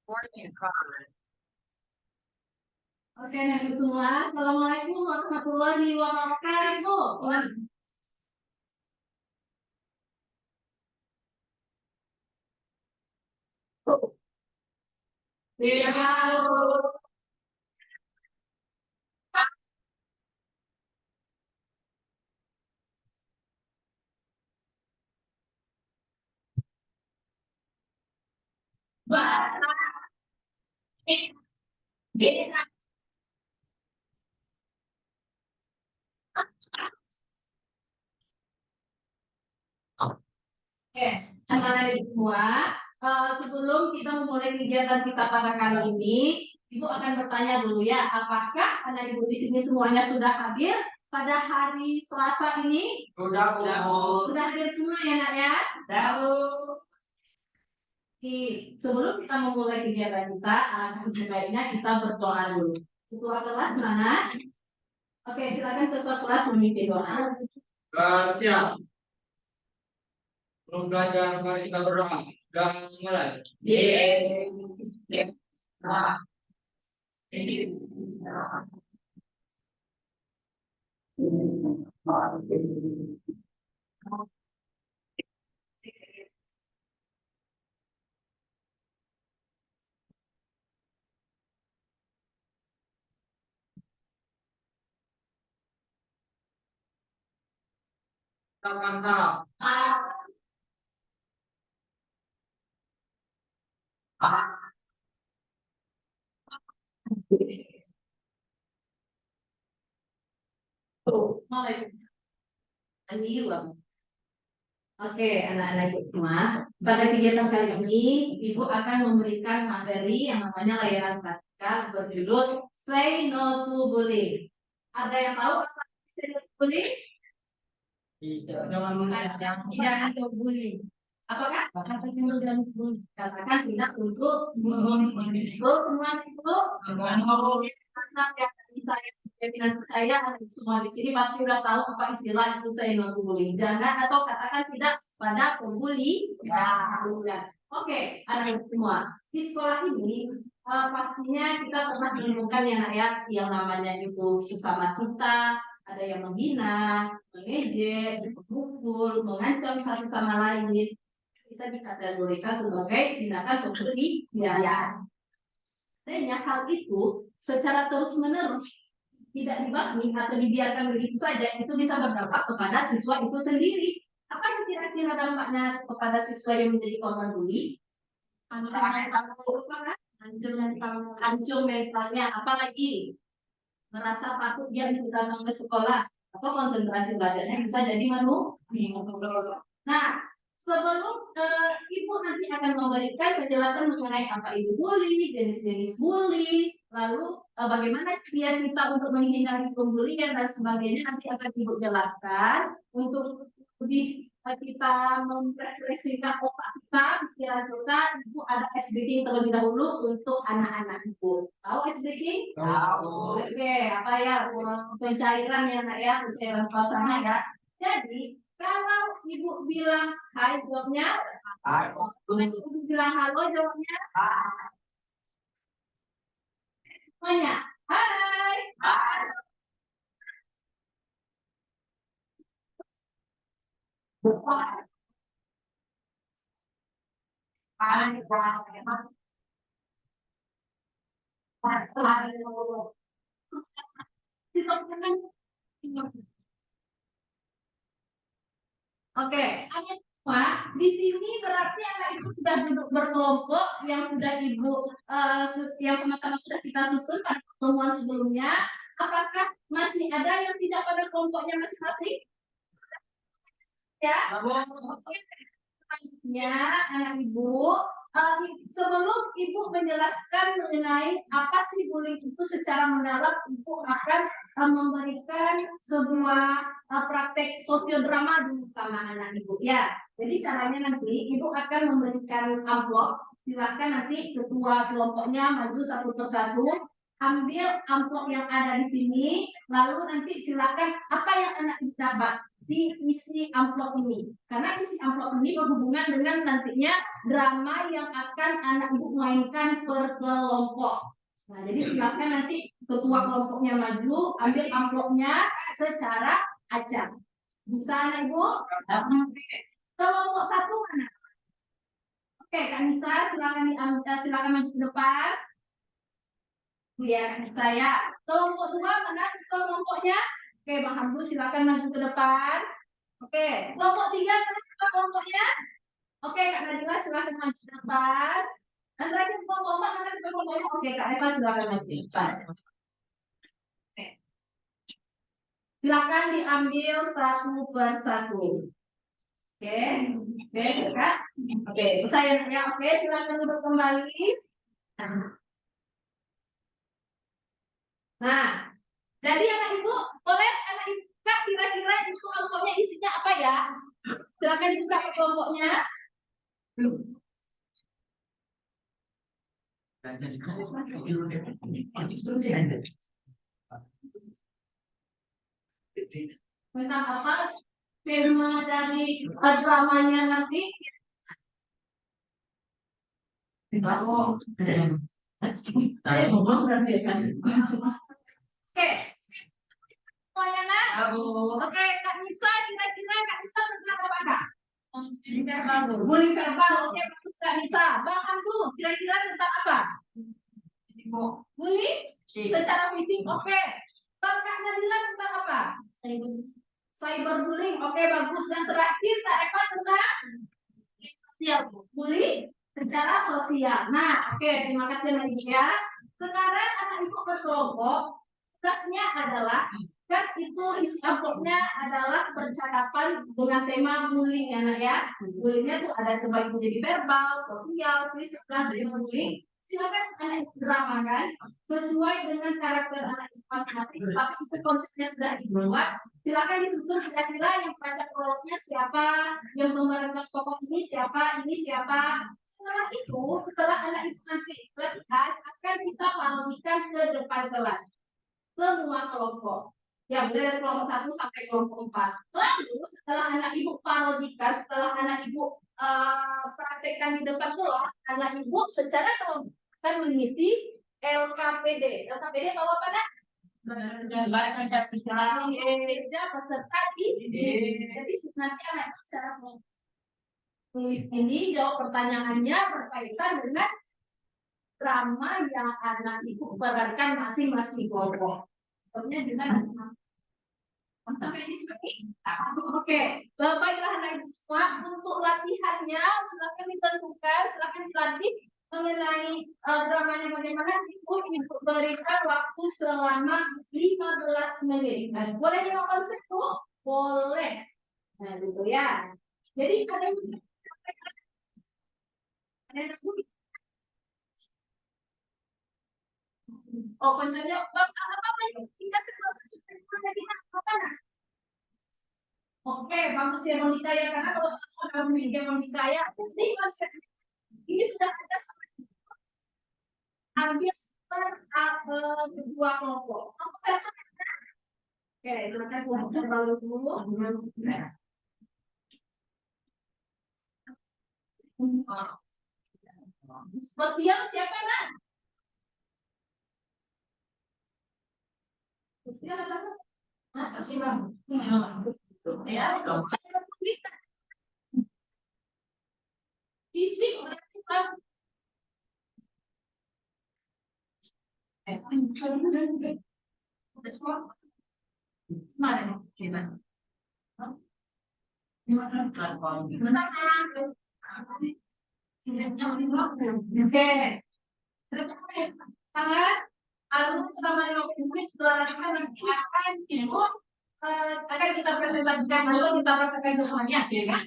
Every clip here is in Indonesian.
Oke, nanti semua. Assalamualaikum warahmatullahi wabarakatuh. Iya. Oke, anak-anak semua, sebelum kita memulai kegiatan kita pada kali ini, Ibu akan bertanya dulu ya, apakah anak Ibu di sini semuanya sudah hadir pada hari Selasa ini? Sudah hadir semua ya, Nak ya? Sebelum kita memulai kegiatan kita, sebaiknya kita berdoa dulu. Ketua kelas mana? Oke, silakan ketua kelas memimpin doa. Siap. Terus belajar, mari kita berdoa. Dan mulai. Mantap. Mulai. Oke, anak-anak Ibu semua. Pada kegiatan kali ini, Ibu akan memberikan materi yang namanya layanan praktikal berjudul Say No to Bullying. Ada yang tahu apa Say No to Bullying? Tidak. Jangan untuk bullying. Apakah? Katakan tidak bullying. Katakan tidak untuk bullying. Semua itu anak yang saya pimpinan saya semua di sini pasti udah tahu apa istilah itu saya non bullying. Jangan atau katakan tidak pada pembuli. Ya, oke, anak semua di sekolah ini pastinya kita pernah menemukan ya nak ya yang namanya itu sesama kita, ada yang menghina, mengejek, memukul, mengancam satu sama lain, bisa dikategorikan sebagai tindakan pembuli. Ya. Artinya hal itu secara terus-menerus tidak dibasmi atau dibiarkan begitu saja, itu bisa berdampak kepada siswa itu sendiri. Apa yang kira-kira dampaknya kepada siswa yang menjadi korban bully? Hancur mentalnya, apalagi merasa takut dia untuk datang ke sekolah atau konsentrasi belajarnya bisa jadi Nah, sebelum Ibu nanti akan memberikan penjelasan mengenai apa itu bully, jenis-jenis bully, lalu bagaimana cara kita untuk menghindari pembulian dan sebagainya, nanti akan Ibu jelaskan. Untuk lebih kita memprediksikan otak kita, pikiran kita, Ibu ada ice breaking terlebih dahulu untuk anak-anak Ibu. Tahu ice breaking? Tahu. Oke, apa ya pencairan ya nak ya, pencairan suasana ya. Jadi kalau Ibu bilang hai, jawabnya hai. Ibu bilang halo, jawabnya hai. Semuanya hai. Hai. Oke, Pak, di sini berarti anak Ibu sudah duduk berkelompok yang sudah Ibu yang sama-sama sudah kita susun pada pertemuan sebelumnya. Apakah masih ada yang tidak pada kelompoknya masing-masing? Ya. Selanjutnya, anak Ibu, sebelum Ibu menjelaskan mengenai apa sih bullying itu secara mendalam, Ibu akan memberikan sebuah praktek sosiodrama dulu sama anak Ibu ya. Jadi caranya nanti Ibu akan memberikan amplop, silakan nanti ketua kelompoknya maju satu persatu, ambil amplop yang ada di sini, lalu nanti silakan apa yang anak Ibu dapat diisi amplop ini. Karena isi amplop ini berhubungan dengan nantinya drama yang akan anak ibu mainkan per kelompok. Nah, jadi silakan nanti ketua kelompoknya maju, ambil amplopnya secara acak. Bisa anak ibu? Kelompok satu mana? Oke, Kak Nisa, silakan silakan maju ke depan. Ya, Kak Nisa ya. Kelompok dua mana kelompoknya? Oke, Bang Hamdu silakan maju ke depan. Oke, kelompok tiga mana kelompoknya? Oke, Kak Nadila silakan maju ke depan. Dan terakhir kelompok empat mana kelompoknya? Oke, Kak Eva silakan maju ke depan. Oke. Silakan diambil satu per satu. Oke, oke, Kak. Oke, saya ya. Oke, silakan duduk kembali. Nah, jadi anak ibu, boleh anak ibu Kak kira-kira itu kelompoknya isinya apa ya? Silakan dibuka kelompoknya. Tentang apa? Tema dari dramanya nanti. Oke. Semuanya nak? Oke, Kak Nisa, kira-kira Kak Nisa bersama apa Kak? Bullying verbal. Oke, bagus Kak Nisa. Bang Anggu, kira-kira tentang apa? Bullying secara fisik. Oke. Bang Kak Nadila tentang apa? Cyberbullying. Oke, bagus. Yang terakhir Kak Eva tentang bullying secara sosial. Nah, oke, terima kasih anak ibu ya. Sekarang anak ibu berkelompok. Tugasnya adalah kan itu isi amplopnya adalah percakapan dengan tema bullying ya, ya. Bullyingnya tuh ada terbagi menjadi verbal, sosial, fisik, dan bullying. Silakan anak ibu dramakan sesuai dengan karakter anak ibu masing-masing. Tapi itu konsepnya sudah dibuat. Silakan disusun kira-kira yang baca prolognya siapa, yang memerankan tokoh ini siapa, ini siapa. Setelah itu, setelah anak ibu nanti latihan, akan kita panomikan ke depan kelas semua kelompok. Ya, dari kelompok 1 sampai kelompok 4. Lalu setelah anak ibu parodikan, setelah anak ibu praktekkan di depan kelas, anak ibu secara kelompok akan mengisi LKPD. LKPD tahu apa nak? Kerja peserta didik. Jadi nanti anak ibu secara tulis ini jawab pertanyaannya berkaitan dengan drama yang anak ibu perankan masing-masing kelompok. Contohnya dengan sampai di sini. Oke, baiklah anak ibu semua. Untuk latihannya silakan ditentukan, silakan dilatih mengenai dramanya bagaimana. Ibu berikan waktu selama 15 menit. Boleh nengok konsep Bu? Boleh. Nah, gitu ya. Jadi ada oh, penanya apa tingkat apa? Oke, bagus ya Monica ya, karena kalau sama kamu media Monica ya, ini konsep ini sudah ada hampir kedua kelompok. Oke, kita baru dulu. Seperti yang siapa nak? Silakan. Nah, silakan. Ya, fisik berarti apa? Mana? Gimana? Oke. Tangan. Lalu selama 50 menit setelah nanti akan ibu akan kita presentasikan lalu kita praktekkan semuanya, ya kan?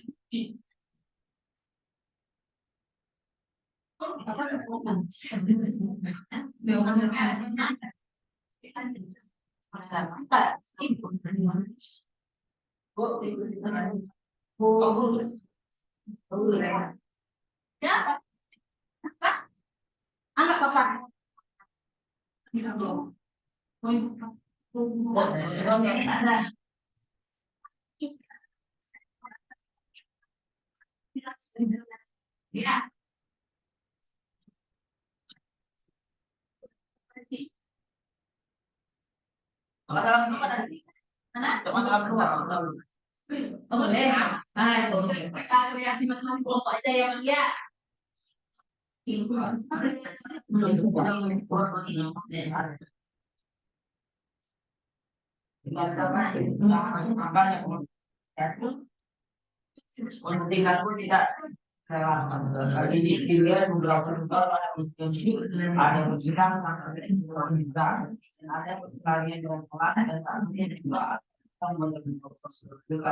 Ya, angkat bapak. Ya. Mana? Oh, boleh. Ah, boleh. Kreasi masing-masing kelompok aja ya, Bang, ya. Tinggal aku tidak lagi dilihat beberapa tempat ada yang bilang ada kalian dengan kelas dan kalian juga akan menerima prosedur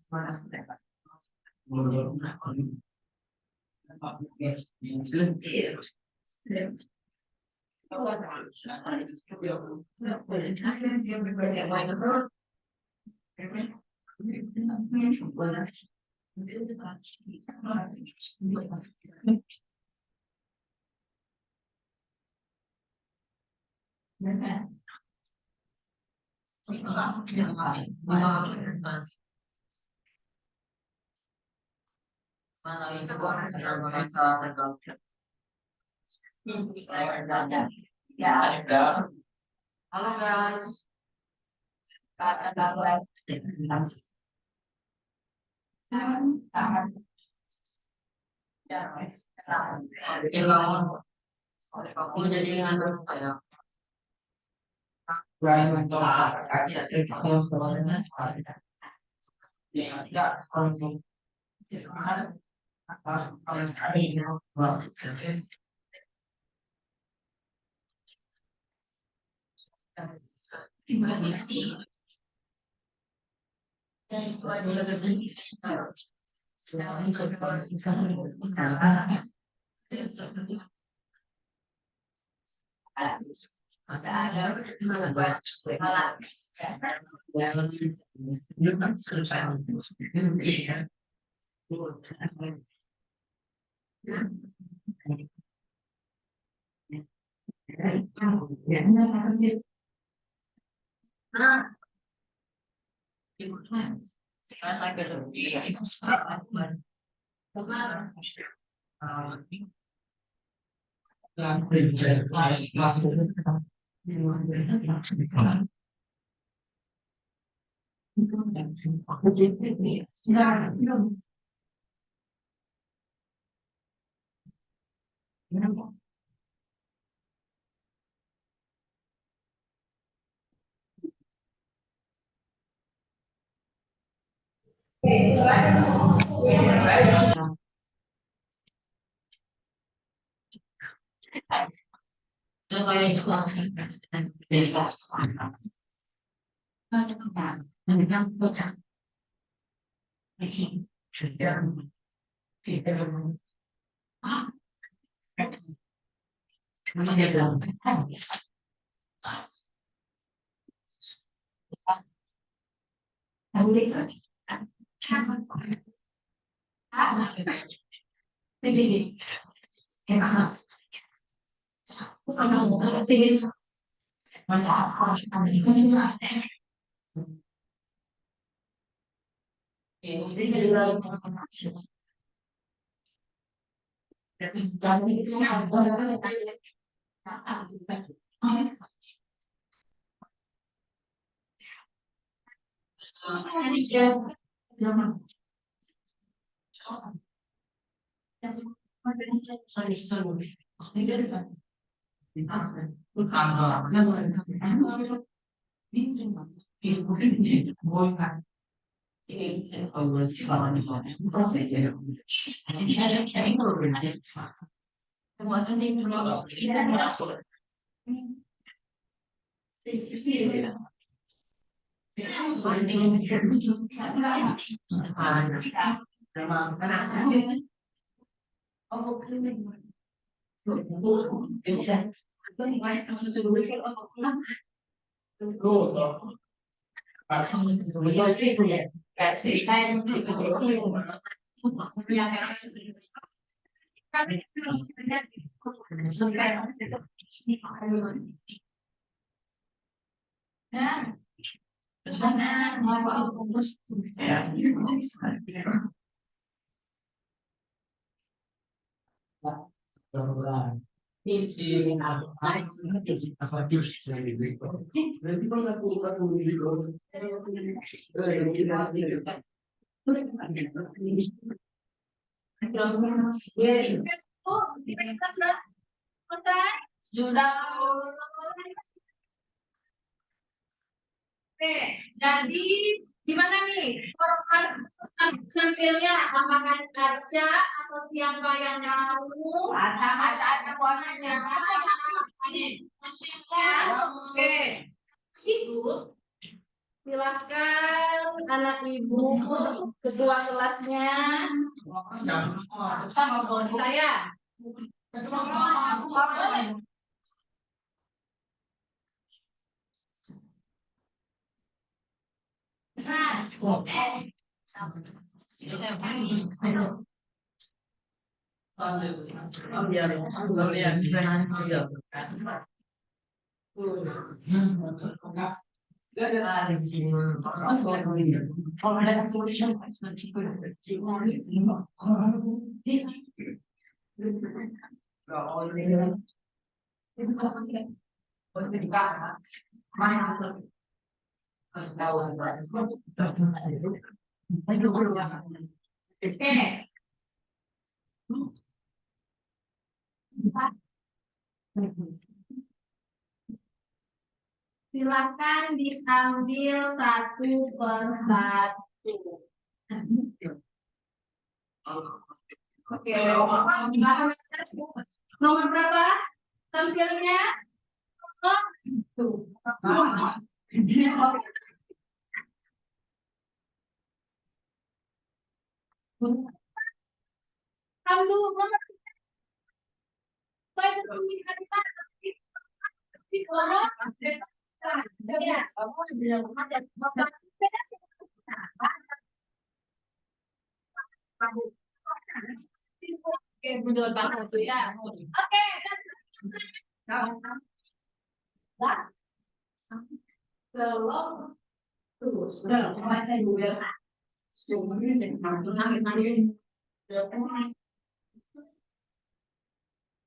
mana sedang ya. Halo guys, aku jadi ngantuk saya. Sini. Sudah. Oke, jadi gimana nih korban tampilnya? Apakah Arca atau siapa yang tahu? Ada warnanya. Oke, itu silakan anak ibu ketua kelasnya. Saya. Oke. Silakan diambil satu per satu. Oke. Nomor berapa tampilnya? Oh, tuh. Kamu nomor Oke, betul banget tuh ya. Oke, belum terus. Saya juga.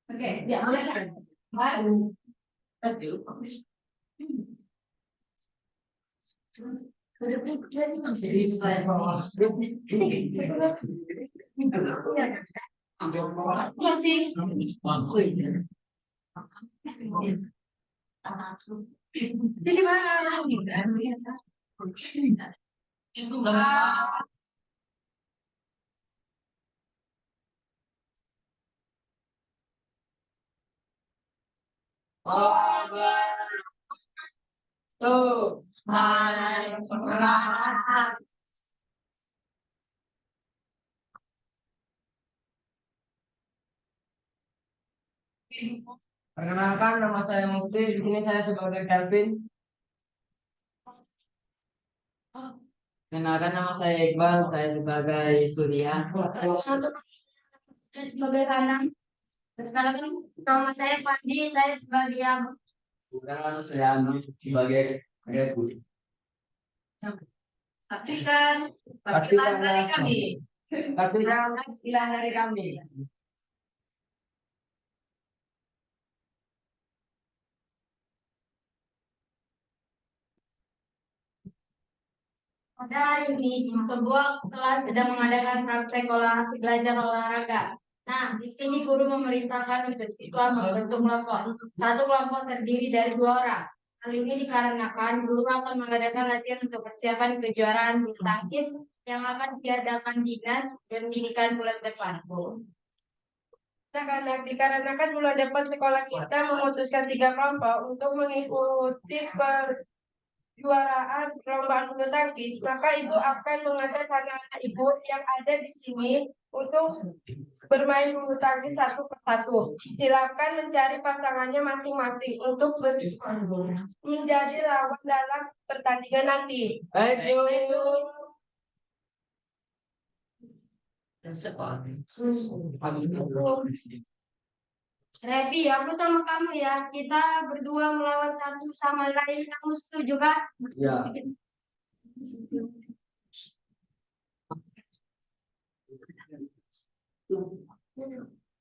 Oke, ya boleh kan? Baru. Iya sih. Jadi mana? Tuh, Perkenalkan, nama saya Musti. Di sini saya sebagai Kelvin. Perkenalkan, nama saya Iqbal. Saya sebagai Surya. Saya sebagai Rana. Perkenalkan, nama saya Pandi. Saya sebagai Abu. Bukan, saya Andi sebagai Rebu. Saksikan Saksikan dari kami. Saksikan istilah dari kami. Pada hari ini, sebuah kelas sedang mengadakan praktek belajar olahraga. Nah, di sini guru memerintahkan untuk siswa membentuk kelompok. Satu kelompok terdiri dari 2 orang. Hal ini dikarenakan guru akan mengadakan latihan untuk persiapan kejuaraan bulu tangkis yang akan diadakan Dinas Pendidikan bulan depan. Dikarenakan bulan depan sekolah kita memutuskan 3 kelompok untuk mengikuti kejuaraan perlombaan bulu tangkis, maka ibu akan mengajak anak-anak ibu yang ada di sini untuk bermain bulu tangkis satu persatu. Silakan mencari pasangannya masing-masing untuk menjadi lawan dalam pertandingan nanti. Revi, aku sama kamu ya. Kita berdua melawan satu sama lain. Kamu setuju kan? Ya.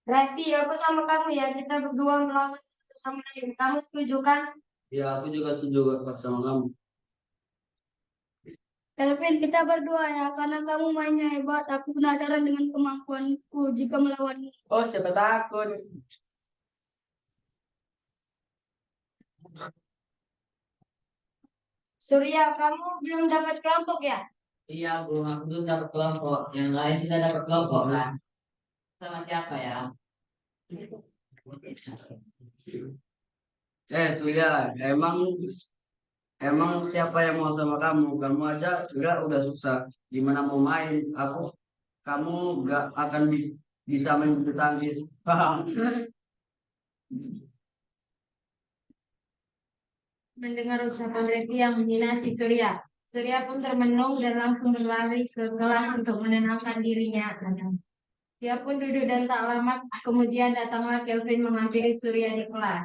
Berarti aku sama kamu ya, kita berdua melawan satu sama lain. Kamu setuju kan? Ya, aku juga setuju Kak, sama kamu. Kelvin, kita berdua ya, karena kamu mainnya hebat. Aku penasaran dengan kemampuanku jika melawanmu. Oh, siapa takut? Surya, kamu belum dapat kelompok ya? Iya, belum aku belum dapat kelompok. Yang lain sudah dapat kelompok kan? Sama siapa ya? Surya, emang siapa yang mau sama kamu? Kamu aja udah susah. Gimana mau main? Kamu gak akan bisa main bulu tangkis. Mendengar ucapan Revi yang menghina si Surya. Surya pun termenung dan langsung berlari ke kelas untuk menenangkan dirinya. Dia pun duduk dan tak lama kemudian datanglah Kelvin menghampiri Surya di kelas.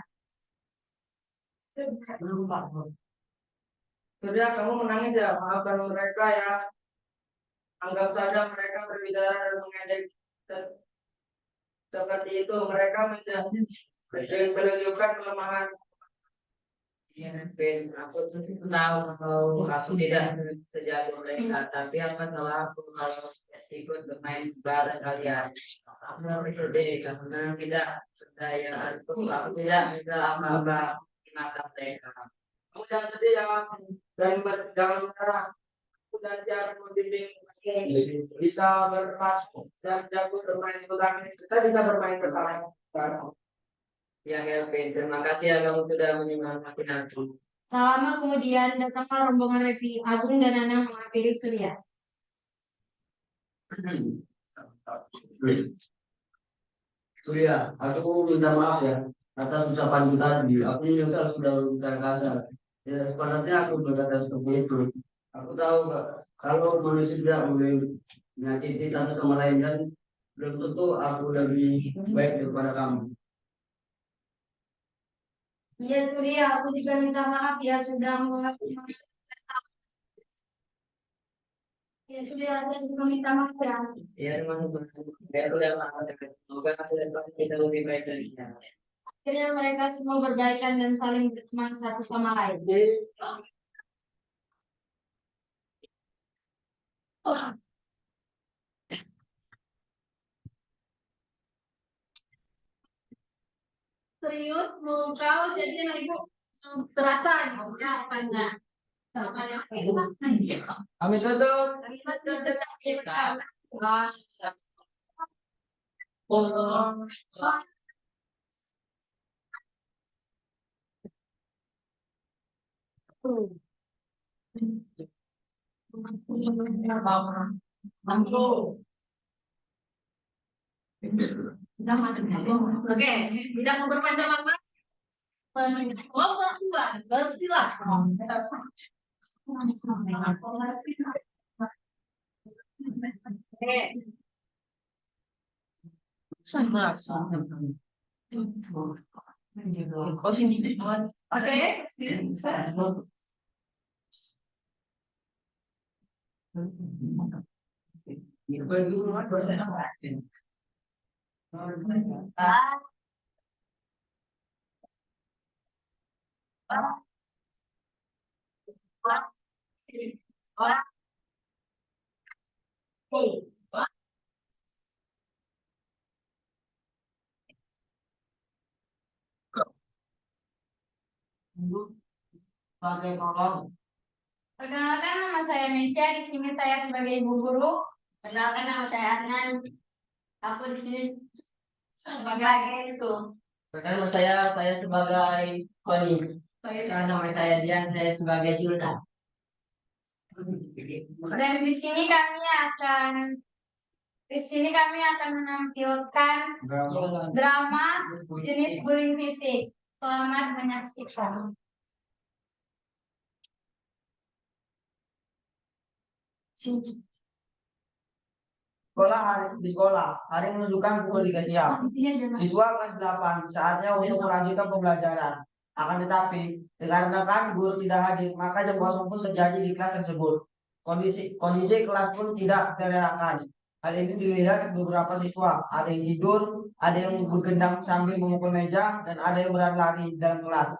Sudah, kamu menangis ya, maafkan mereka ya. Anggap saja mereka berbicara dan mengedek seperti itu. Mereka menunjukkan kelemahan. Iya, Ben, aku tuh tahu kalau aku tidak sejago mereka, tapi apa salah aku kalau ikut bermain bareng kalian? Aku harus sedih karena tidak berdaya. Aku tidak bisa apa-apa di mata mereka. Kamu jangan sedih ya, jangan marah. Aku dan siapa membimbing kamu bisa berkelas dan jago bermain bulu tangkis. Kita bisa bermain bersama. Ya, Kelvin, terima kasih ya kamu sudah menyemangati aku. Tak lama kemudian datanglah rombongan Revi, Agung dan Nanang menghampiri Surya. Surya, aku minta maaf ya atas ucapan tadi. Aku menyesal sudah berbicara kasar. Ya, sebenarnya aku berkata seperti itu. Aku tahu Kak, kalau manusia tidak boleh menyakiti satu sama lain dan belum tentu aku lebih baik daripada kamu. Iya Surya, aku juga minta maaf ya sudah melakukan. Ya Surya, saya juga minta maaf ya. Ya, terima kasih. Ya, udah maaf. Semoga aku dan Pak kita lebih baik dari sekarang. Akhirnya mereka semua berbaikan dan saling berteman satu sama lain. Serius, mau kau jadi ibu terasa ya apanya? Kami tutup. Kita. Oke, tidak mau berpanjang lama. Kelompok dua, bersilakan. Oke. Oke. Pakai kolom. Perkenalkan nama saya Mesya, di sini saya sebagai ibu guru. Perkenalkan nama saya Adnan. Aku di sini sebagai itu. Perkenalkan saya sebagai Koni. Nama saya Dian, saya sebagai Sultan. Dan di sini kami akan menampilkan drama jenis bullying fisik. Selamat menyaksikan. Di sekolah, hari menunjukkan pukul 3 siang. Siswa kelas 8, saatnya untuk melanjutkan pembelajaran. Akan tetapi, dikarenakan guru tidak hadir, maka jam kosong pun terjadi di kelas tersebut. Kondisi kelas pun tidak terelakkan. Hal ini dilihat beberapa siswa, ada yang tidur, ada yang bergendang sambil memukul meja, dan ada yang berlari di dalam kelas.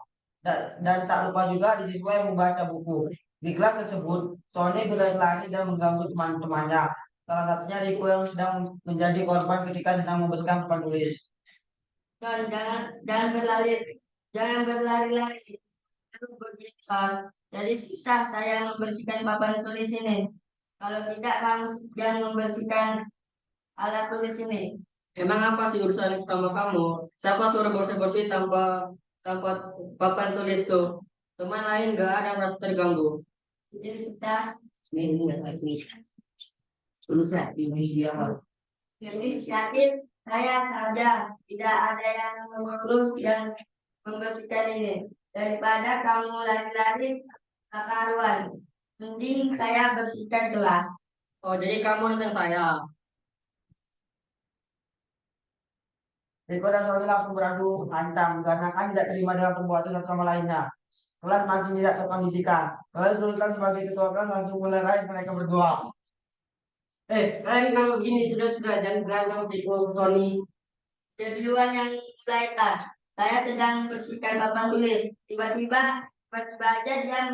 Dan tak lupa juga ada siswa yang membaca buku. Di kelas tersebut, Sony berlari dan mengganggu teman-temannya. Salah satunya Riko yang sedang menjadi korban ketika sedang membersihkan papan tulis. Dan jangan berlari-lari. Itu begini soal. Jadi susah saya membersihkan papan tulis ini. Kalau tidak kamu yang membersihkan alat tulis ini. Emang apa sih urusan sama kamu? Siapa suruh bersih-bersih tanpa papan tulis tuh? Teman lain gak ada yang merasa terganggu. Jadi sudah inisiatif saya saja. Tidak ada yang mengurus yang membersihkan ini. Daripada kamu lari-lari tak karuan. Mending saya bersihkan kelas. Oh, jadi kamu nonton saya. Riko dan Sony langsung beradu hantam karena kan tidak terima dengan perbuatan satu sama lainnya. Kelas makin tidak terkondisikan. Lalu Sultan sebagai ketua kelas langsung melerai mereka berdua. Kalian kalau begini sudah jangan berantem Riko, Sony. Keduluan yang mulai kan. Saya sedang bersihkan papan tulis. Tiba-tiba aja dia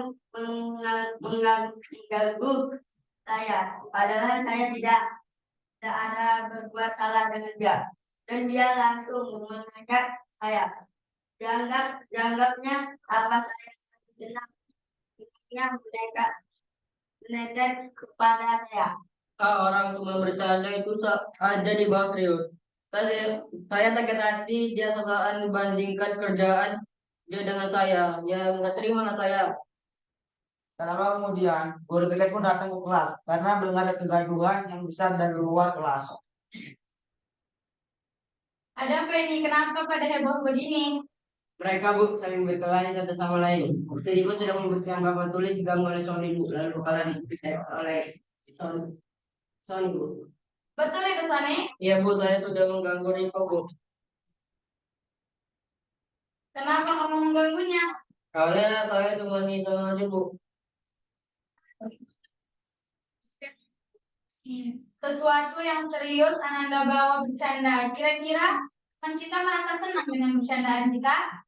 mengganggu saya. Padahal saya tidak ada berbuat salah dengan dia. Dan dia langsung menangkap saya. Dianggapnya apa saya senang menekan kepada saya. Orang cuma bercanda itu aja dibahas serius. Saya sakit hati dia sosokan membandingkan kerjaan dia dengan saya. Ya nggak terima lah saya. Tak lama kemudian, guru BK pun datang ke kelas karena belum ada kegaduhan yang besar dari luar kelas. Ada apa ini? Kenapa pada heboh begini? Mereka bu saling berkelahi satu sama lain. Sediko sedang membersihkan papan tulis diganggu oleh Sony bu. Lalu kalian diikuti oleh Sony. Sony bu. Betul itu, Sony? Iya bu, saya sudah mengganggu Riko bu. Kenapa kamu mengganggunya? Karena saya cuma iseng aja bu. Sesuatu yang serius Ananda bawa bercanda. Kira-kira Mencita merasa senang dengan bercandaan kita?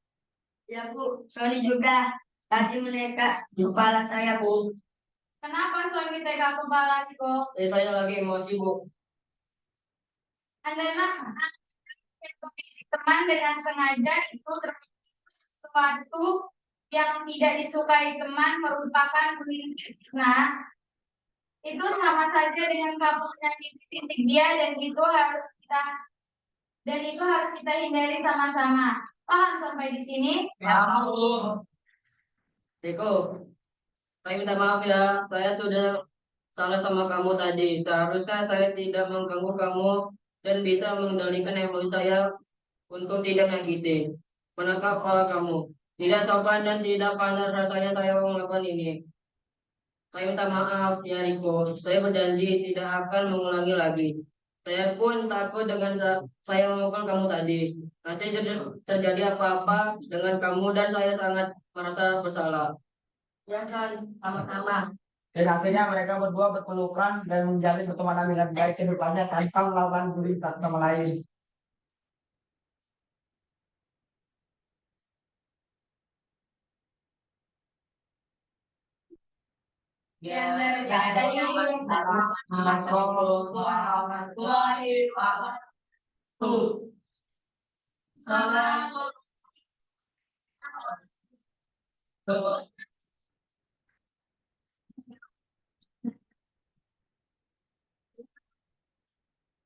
Ya Bu, Sony juga tadi menekan kepala saya Bu. Kenapa Sony tega kepala Riko? Saya lagi emosi bu. Anda memilih teman dengan sengaja itu terjadi sesuatu yang tidak disukai teman merupakan fitnah. Itu sama saja dengan kamu menyakiti fisik dia dan itu harus kita hindari sama-sama. Paham sampai di sini? Ya bu. Riko, saya minta maaf ya. Saya sudah salah sama kamu tadi. Seharusnya saya tidak mengganggu kamu dan bisa mengendalikan emosi saya untuk tidak menyakiti. Menangkap kepala kamu. Tidak sopan dan tidak pantas rasanya saya melakukan ini. Saya minta maaf ya Riko. Saya berjanji tidak akan mengulangi lagi. Saya pun takut dengan saya memukul kamu tadi. Nanti terjadi apa-apa dengan kamu dan saya sangat merasa bersalah. Ya Son, sama-sama. Dan akhirnya mereka berdua berpelukan dan menjalin pertemanan dengan baik ke depannya tanpa melakukan bullying satu sama lain.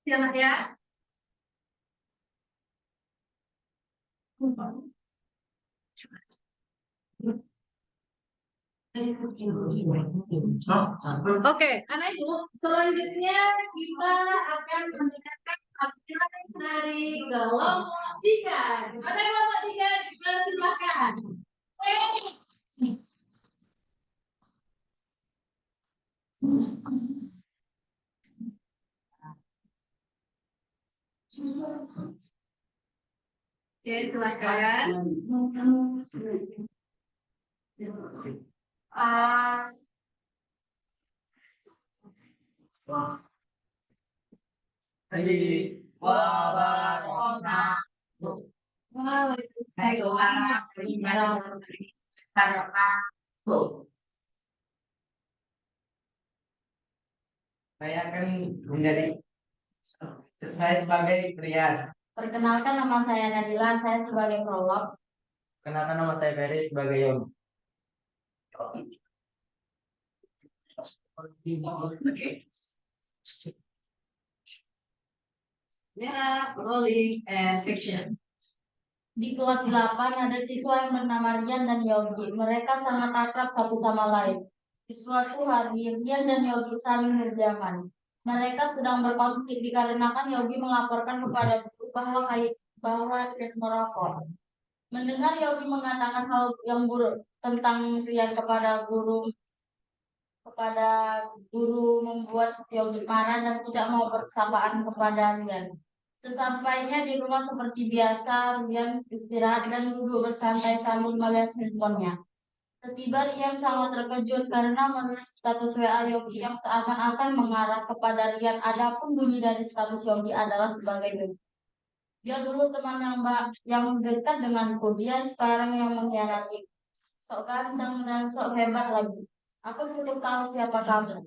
Silakan ya. Oke, anak ibu, selanjutnya kita akan mendengarkan tampilan dari kelompok 3. Ada kelompok 3, silakan. Oke, silakan. Saya akan menjadi saya sebagai pria. Perkenalkan nama saya Nadila, saya sebagai prolog. Kenalkan nama saya Ferry sebagai Yogi. Merah, rolling, and action. Di kelas 8 ada siswa yang bernama Rian dan Yogi. Mereka sangat akrab satu sama lain. Di suatu hari, Rian dan Yogi saling berjaman. Mereka sedang berkonflik dikarenakan Yogi melaporkan kepada guru bahwa Rian merokok. Mendengar Yogi mengatakan hal yang buruk tentang Rian kepada guru membuat Yogi marah dan tidak mau bersapaan kepada Rian. Sesampainya di rumah seperti biasa, Rian istirahat dan duduk bersantai sambil melihat handphonenya. Tiba Rian sangat terkejut karena melihat status WA Yogi yang seakan-akan mengarah kepada Rian. Adapun bunyi dari status Yogi adalah sebagai berikut. Dia dulu teman yang dekat denganku, dia sekarang yang mengkhianati. Sok ganteng dan sok hebat lagi. Aku cukup tahu siapa kamu.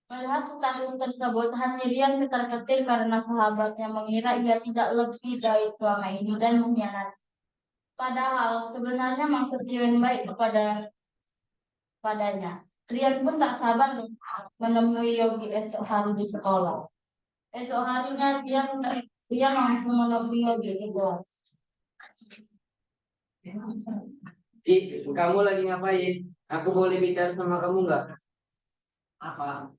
Melihat status tersebut, hati Rian terketir karena sahabatnya mengira ia tidak lebih baik selama ini dan mengkhianati. Padahal sebenarnya maksud Rian baik padanya. Rian pun tak sabar menemui Yogi esok hari di sekolah. Esok harinya dia langsung menemui Yogi di kelas. Kamu lagi ngapain? Aku boleh bicara sama kamu nggak? Apa?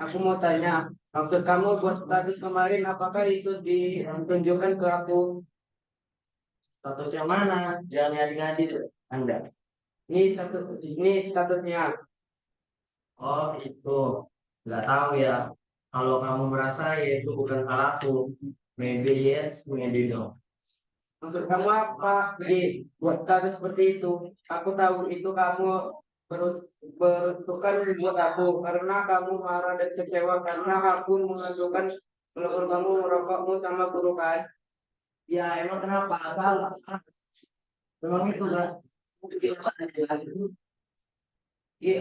Aku mau tanya, maksud kamu buat status kemarin apakah itu ditunjukkan ke aku? Status yang mana? Jangan ngadi-ngadi Anda. Ini statusnya. Oh itu, nggak tahu ya. Kalau kamu merasa ya itu bukan salahku. Maybe yes, maybe no. Maksud kamu apa? Buat status seperti itu. Aku tahu itu kamu beruntukan buat aku karena kamu marah dan kecewa karena aku mengadukan kalau kamu merokokmu sama guru kan. Ya emang kenapa? Salah. Memang itu kan.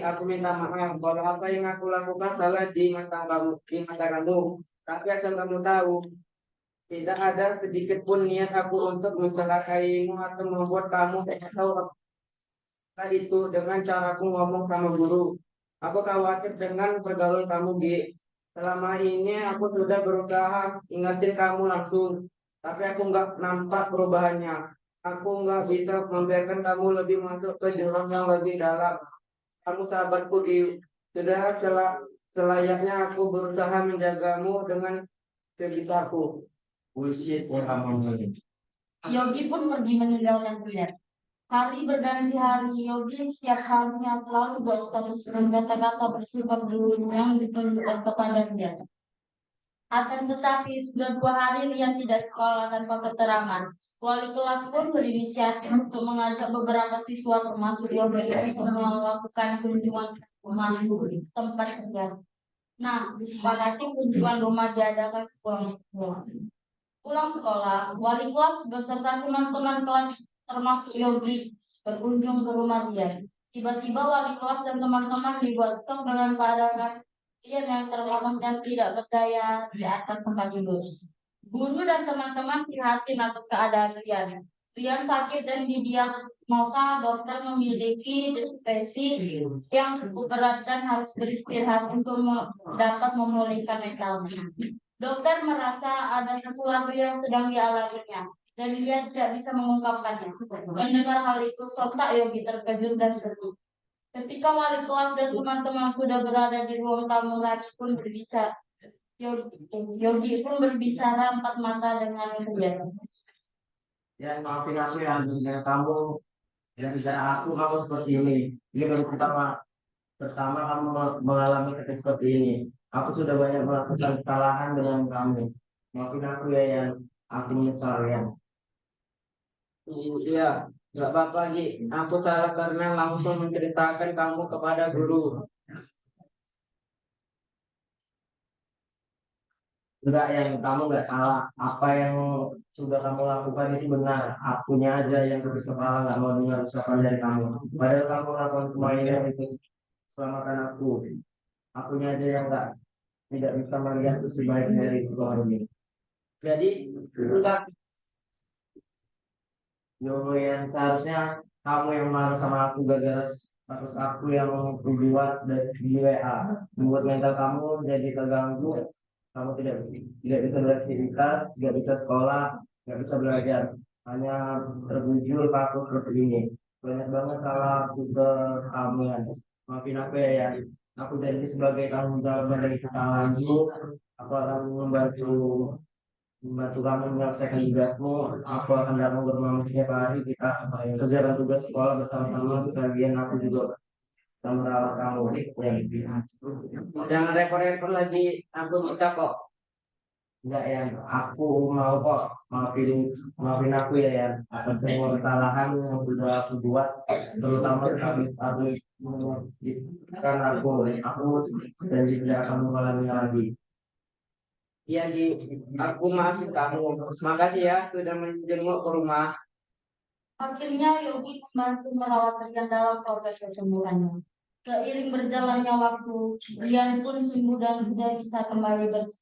Aku minta maaf kalau apa yang aku lakukan salah di mata kamu. Tapi asal kamu tahu, tidak ada sedikit pun niat aku untuk mencelakaimu atau membuat kamu tidak tahu apa itu dengan caraku ngomong sama guru. Aku khawatir dengan pergaulan kamu, Gi. Selama ini aku sudah berusaha ingatin kamu langsung, tapi aku nggak nampak perubahannya. Aku nggak bisa membiarkan kamu lebih masuk ke jurang yang lebih dalam. Kamu sahabatku, Gi. Selayaknya aku berusaha menjagamu dengan sebisaku. Bullshit yang kamu ngomongin. Yogi pun pergi meninggalkan Rian. Hari berganti hari, Yogi setiap harinya selalu buat status dan kata-kata bersifat dulu yang ditunjukkan kepada Rian. Akan tetapi sudah 2 hari Rian tidak sekolah tanpa keterangan. Wali kelas pun berinisiatif untuk mengajak beberapa siswa termasuk Yogi untuk melakukan kunjungan ke rumah tempat Rian. Nah, disepakati kunjungan rumah diadakan sepulang sekolah. Pulang sekolah, wali kelas beserta teman-teman kelas termasuk Yogi berkunjung ke rumah Rian. Tiba-tiba wali kelas dan teman-teman dibuat shock dengan keadaan Rian yang terlelap dan tidak berdaya di atas tempat tidur. Guru dan teman-teman prihatin atas keadaan Rian. Rian sakit dan didiagnosa dokter memiliki depresi yang cukup berat dan harus beristirahat untuk dapat memulihkan mentalnya. Dokter merasa ada sesuatu yang sedang dialaminya dan dia tidak bisa mengungkapkannya. Mendengar hal itu, sontak Yogi terkejut dan sedih. Ketika wali kelas dan teman-teman sudah berada di ruang tamu, Yogi pun berbicara empat mata dengan Rian. Ya maafin aku ya, dengan kamu dan gara kamu seperti ini. Ini baru pertama kamu mengalami ketika seperti ini. Aku sudah banyak melakukan kesalahan dengan kamu. Maafin aku ya yang aku menyesal ya. Iya, nggak apa-apa, Gi. Aku salah karena langsung menceritakan kamu kepada guru. Enggak, yang kamu nggak salah. Apa yang sudah kamu lakukan itu benar. Akunya aja yang keras kepala nggak mau dengar ucapan dari kamu. Padahal kamu lakukan semua ini itu selamatkan aku. Akunya aja yang nggak tidak bisa melihat sisi baik dari Tuhan ini. Jadi entah Yo, yang seharusnya kamu yang marah sama aku gara-gara status aku yang membuat di WA, membuat mental kamu jadi terganggu. Kamu tidak bisa beraktivitas, tidak bisa sekolah, tidak bisa belajar, hanya terbujur aku seperti ini. Banyak banget salah aku ke kamu ya. Maafin aku ya, ya. Aku jadi sebagai tanggung jawab dari kesalahanku. Aku akan membantu kamu menyelesaikan tugasmu. Aku akan datang ke rumahmu setiap hari. Kita kerjakan tugas sekolah bersama-sama. Sebagian aku juga bisa merawat kamu. Ya. jangan repot-repot lagi, aku bisa kok. Enggak ya, aku mau kok maafin aku ya ya atas semua kesalahan yang sudah aku buat, terutama aku karena aku dan tidak akan mengulangi lagi. Iya Di, aku maafin kamu. Makasih ya sudah menjenguk ke rumah. Akhirnya Yogi membantu merawat Rian dalam proses kesembuhannya. Seiring berjalannya waktu, Rian pun sembuh dan sudah bisa kembali bersih.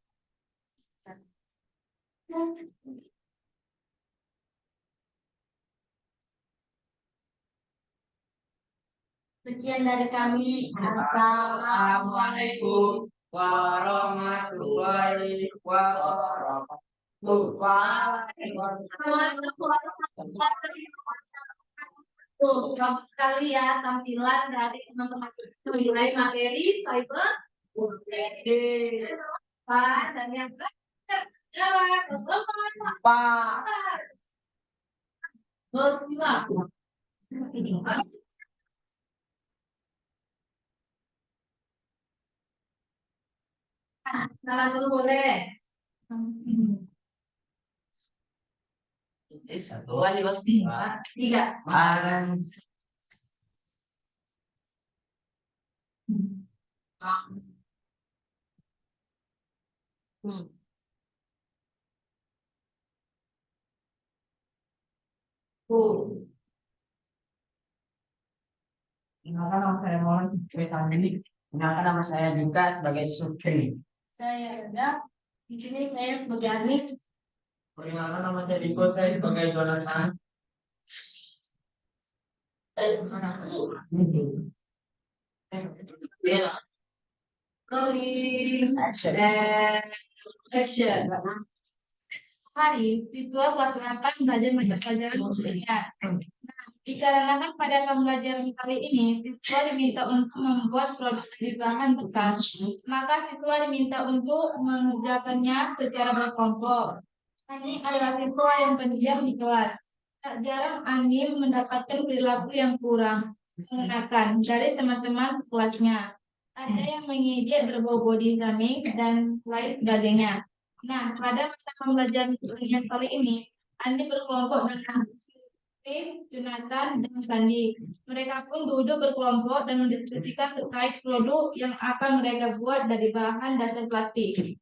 Sekian dari kami. Assalamualaikum Warahmatullahi wabarakatuh. Tuh, bagus sekali ya tampilan dari teman-teman mengenai materi cyber. Pak dan yang terakhir adalah Pak. Bersila. Salah dulu boleh. Satu aja masih. Tiga. Barang. Tuh. Kenalkan nama saya Mohon Besan ini. Kenalkan nama saya Dika sebagai Supri. Saya ada. Di sini saya sebagai Anis. Perkenalkan nama saya Diko, saya sebagai Jonathan. Rolling. Action. Hari, siswa kelas 8 belajar mata pelajaran kimia. Dikarenakan pada pembelajaran kali ini, siswa diminta untuk membuat produk dari bahan bekas. Maka siswa diminta untuk mengerjakannya secara berkelompok. Ani adalah siswa yang pendiam di kelas. Tak jarang Ani mendapatkan perilaku yang kurang mengenakan dari teman-teman kelasnya. Ada yang mengejek berbau body shaming dan lain sebagainya. Nah, pada mata pembelajaran yang kali ini, Andi berkelompok dengan Steve, Jonathan, dan Sandi. Mereka pun duduk berkelompok dan mendiskusikan terkait produk yang akan mereka buat dari bahan dasar plastik.